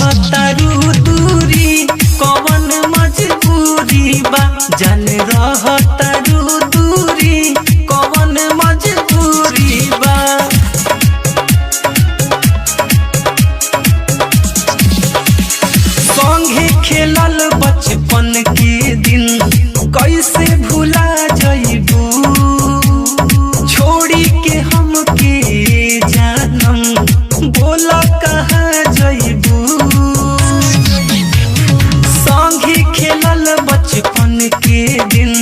रहतारू दूरी कवन मजबूरी बा जान रहतारू दूरी कवन मजबूरी बा। संगे खेलल बचपन के दिन कैसे भुला जइबू छोड़ी के हमके जानम बोला कहाँ जइबू। संगे खेलल बचपन के दिन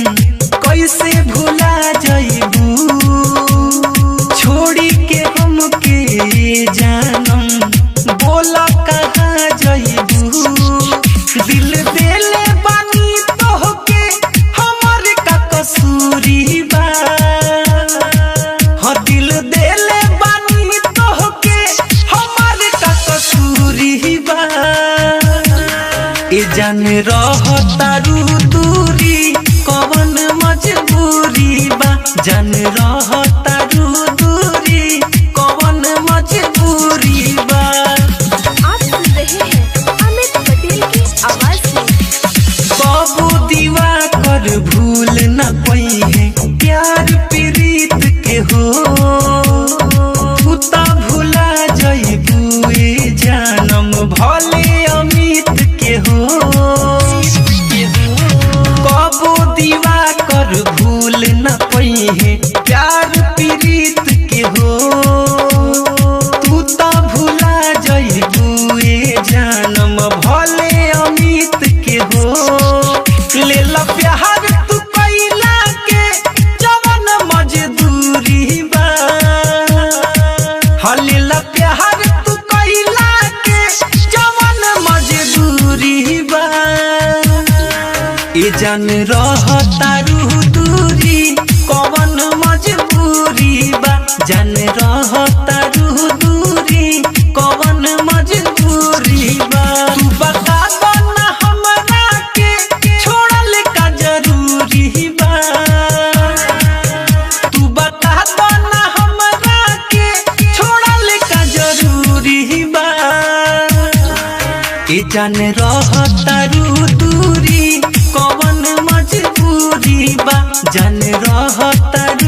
कैसे भुला जइबू छोड़ी के हमके जानम बोला कहाँ जइबू। दिल देले बानी तोहके हमर का कसूरी बा हाँ दिल देले बानी तोहके हमर का कसूरी बा। ए जान रहतारू दूरी कवन मजबूरी बा जान रहतारू दूरी कवन मजबूरी बा। आप सुन रहे हैं अमित पटेल की आवाज में। बाबू दीवा कर भूल न पई है प्यार प्रीत के हो उता भुला जइबू ए जानम भले अमित के हो। बाबू दीवा कर भूल न पई है प्यार प्रीत के हो तू ता भुला जइबू ए जानम भले अमित के हो। ले ला प्यार तू कैला के जवन मजदूरी बा हाँ ले ला प्यार तू कैला के जवन मजदूरी बा। ए जान रहतारू दूरी कवन मजबूरी बा जान रहतारू दूरी कवन मजबूरी बा। तू बता दो ना हमरा के छोड़ल का जरूरी बा तू बता दो ना हमरा के छोड़ल का जरूरी बा। ए जान रहतारू दूरी कवन मजबूरी बा जान रहतारू